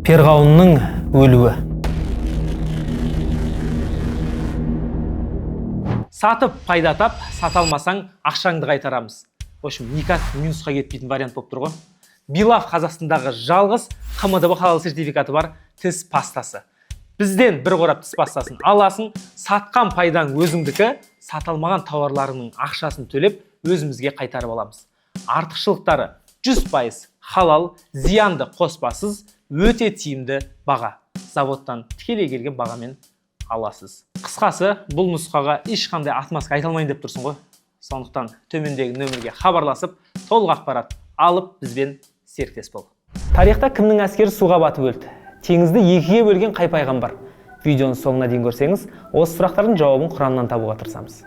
Перғауынның өлуі. Сатып пайда тап, сата алмасаң ақшаңды қайтарамыз. В общем, никак минусқа кетпейтін вариант болып тұр ғой. Билав Қазақстандағы жалғыз КМДБ халал сертификаты бар тіс пастасы. Бізден бір қорап тіс пастасын аласың, сатқан пайдаң өзіңдікі, саталмаған тауарларының ақшасын төлеп өзімізге қайтарып аламыз. Артықшылықтары 100% халал, зиянды қоспасыз, өте тиімді баға. Заводтан тікелей келген бағамен аласыз. Қысқасы, бұл нұсқаға ешқандай отмазка айта алмайын деп тұрсың ғой. Сондықтан төмендегі нөмірге хабарласып, толық ақпарат алып бізбен серіктес бол. Тарихта кімнің әскері суға батып өлді? Теңізді екіге бөлген қай пайғамбар? Видеоның соңына дейін көрсеңіз, осы сұрақтардың жауабын Құраннан табуға тырысамыз.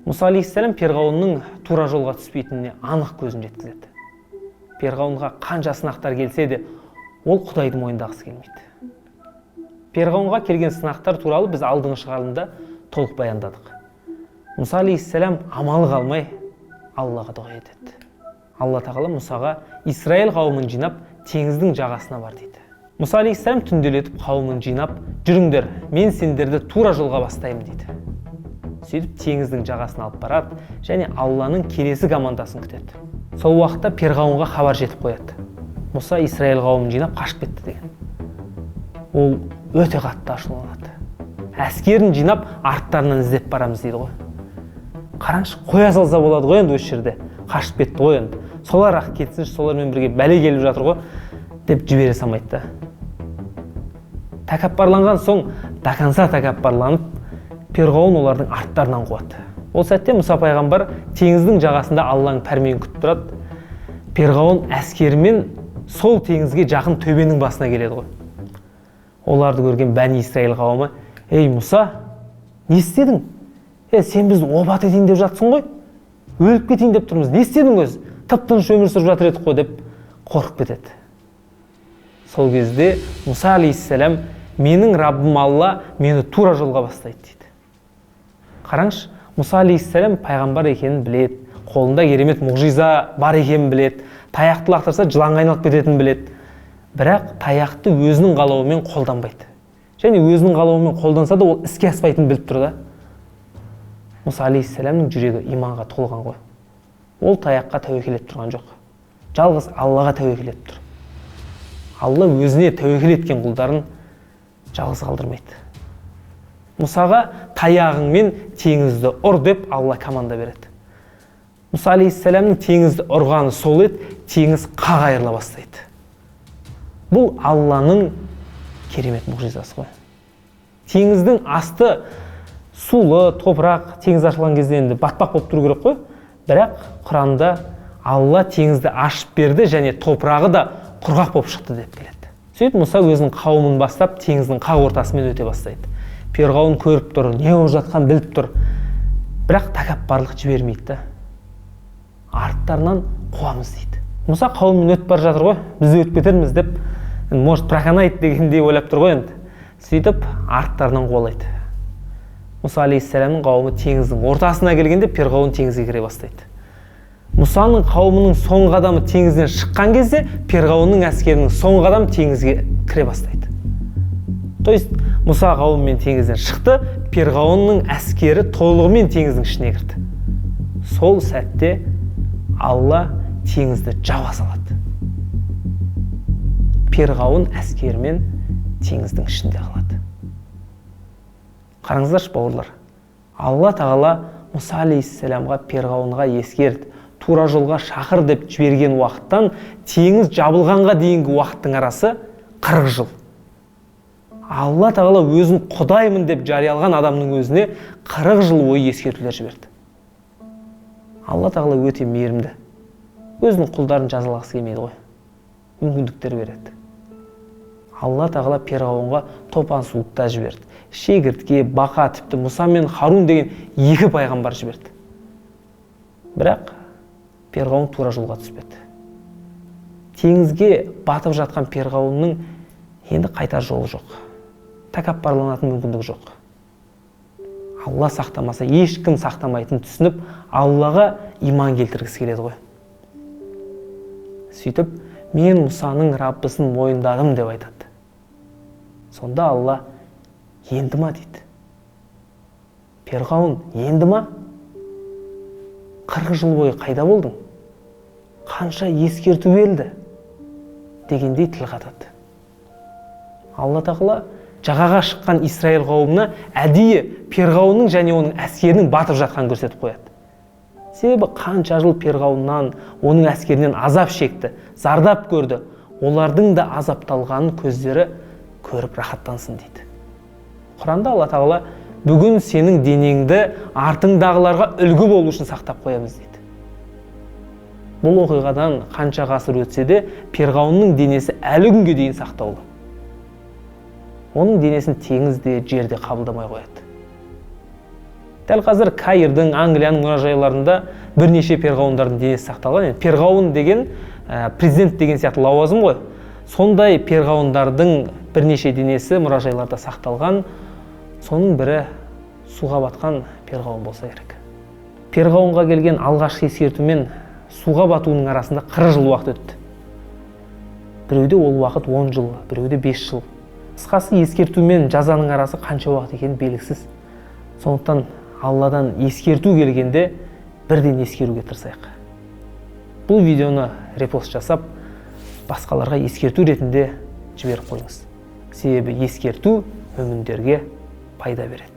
Мұса алейхиссалам перғауынның тура жолға түспейтініне анық көзін жеткізеді. Перғауынға қанша сынақтар келсе де, ол Құдайды мойындағысы келмейді. Перғауынға келген сынақтар туралы біз алдыңғы шығарылымда толық баяндадық. Мұса алейхиссалам амалы қалмай Аллаға дұға етеді. Алла тағала Мұсаға Израиль қауымын жинап, теңіздің жағасына бар дейді. Мұса алейхиссалам түнделетіп қауымын жинап, жүріңдер, мен сендерді тура жолға бастаймын дейді. Сөйтіп теңіздің жағасына алып барады және Алланың келесі командасын күтеді. Сол уақытта перғауынға хабар жетіп қояды. Мұса Израиль қауымын жинап қашып кетті деген. Ол өте қатты ашуланады. Әскерін жинап арттарынан іздеп барамыз дейді ғой. Қараңшы, қоя салса болады ғой енді осы жерде. Қашып кетті ғой енді. Солар ақ кетсінші, солармен бірге бәле келіп жатыр ғой деп жібере салмайды. Тәкаппарланған соң даканса тәкаппарланып, перғауын олардың арттарынан қуады. Ол сәтте Мұса пайғамбар теңіздің жағасында Алланың пәрменін күтіп тұрады. Перғауын әскерімен сол теңізге жақын төбенің басына келеді ғой. Оларды көрген Бәни Исраил қауымы: "Ей Мұса, не істедің? Сен бізді обат етейін деп жатсың ғой? Өліп кетейін деп тұрмыз. Не істедің өзі? Тып-тыныш өмір сүріп жатыр едік қой" деп қорқып кетеді. Сол кезде Мұса алейхиссалам: "Менің Раббым Алла мені тура жолға бастайды" дейді. Қараңшы, Мұса алейхиссалам пайғамбар екенін біледі, қолында керемет мұғжиза бар екенін біледі, таяқты лақтырса жыланға айналып кететінін біледі. Бірақ таяқты өзінің қалауымен қолданбайды. Және өзінің қалауымен қолданса да ол іске аспайтынын біліп тұр да. Мұса алейхиссаламның жүрегі иманға толған ғой. Ол таяққа тәуекел етіп тұрған жоқ. Жалғыз Аллаға тәуекел етіп тұр. Алла өзіне тәуекел еткен құлдарын жалғыз қалдырмайды. Мұсаға таяғыңмен теңізді ұр деп Алла команда береді. Мұса алейхиссаламның теңізді ұрғаны сол еді, теңіз қақ айырыла бастайды. Бұл Алланың керемет мұғжизасы ғой. Теңіздің асты сулы, топырақ, теңіз ашылған кезде енді батпақ болып тұру керек қой. Бірақ Құранда Алла теңізді ашып берді және топырағы да құрғақ болып шықты деп келеді. Сөйтіп Мұса өзінің қауымын бастап теңіздің қақ ортасымен өте бастайды. Перғауын көріп тұр, не болып жатқанын біліп тұр. Бірақ тәкаппарлық жібермейді. Арттарынан қуамыз дейді. Мұса қауыммен өтіп бара жатыр ғой, біз өтіп кетерміз деп, может проканайды дегендей ойлап тұр ғой енді. Сөйтіп арттарынан қуалайды. Мұса алейхиссаламның қауымы теңіздің ортасына келгенде перғауын теңізге кіре бастайды. Мұсаның қауымының соңғы адамы теңізден шыққан кезде перғауынның әскерінің соңғы адамы теңізге кіре бастайды. То есть Мұса қауымымен теңізден шықты, перғауынның әскері толығымен теңіздің ішіне кірді. Сол сәтте Алла теңізді жаба салады. Перғауын әскерімен теңіздің ішінде қалады. Қараңыздаршы бауырлар, Алла тағала Мұса алейхиссаламға перғауынға ескерт, тура жолға шақыр деп жіберген уақыттан теңіз жабылғанға дейінгі уақыттың арасы 40 жыл. Алла тағала өзін құдаймын деп жариялаған адамның өзіне 40 жыл бойы ескертулер жіберді. Алла тағала өте мейірімді. Өзінің құлдарын жазалағысы келмейді ғой. Мүмкіндіктер береді. Алла тағала перғауынға топан суытта жіберді. Шегіртке, бақа, тіпті Мұса мен Харун деген 2 пайғамбар жіберді. Бірақ перғауын тура жолға түспеді. Теңізге батып жатқан перғауынның енді қайтар жолы жоқ. Тәкаппарланатын мүмкіндік жоқ. Алла сақтамаса, ешкім сақтамайтынын түсініп, Аллаға иман келтіргісі келеді ғой. Сөйтіп, мен Мұсаның Раббысын мойындадым деп айтады. Сонда Алла енді ма дейді. Перғауын, енді ма? 40 жыл бойы қайда болдың? Қанша ескерту берілді? Дегендей тіл қатады. Алла тағала жағаға шыққан Исраил қауымына әдейі Перғауынның және оның әскерінің батып жатқанын көрсетіп қояды. Себебі қанша жыл Перғауыннан, оның әскерінен азап шекті, зардап көрді. Олардың да азапталғанын көздері көріп рахаттансын дейді. Құранда Алла тағала бүгін сенің денеңді артыңдағыларға үлгі болу үшін сақтап қоямыз дейді. Бұл оқиғадан қанша ғасыр өтсе де Перғауынның денесі әлі күнге дейін сақтаулы. Оның денесін теңізде, жерде қабылдамай қояды. Дәл қазір Каирдің, Англияның мұражайларында бірнеше перғауындардың денесі сақталған. Перғауын деген президент деген сияқты лауазым ғой. Сондай перғауындардың бірнеше денесі мұражайларда сақталған. Соның бірі суға батқан перғауын болса керек. Перғауынға келген алғашқы ескертумен суға батуының арасында 40 жыл уақыт өтті. Біреуде ол уақыт 10 жыл, біреуде 5 жыл. Қысқасы ескерту мен жазаның арасы қанша уақыт екені белгісіз. Сондықтан Алладан ескерту келгенде бірден ескеруге тырысайық. Бұл видеоны репост жасап, басқаларға ескерту ретінде жіберіп қойыңыз. Себебі ескерту мүміндерге пайда береді.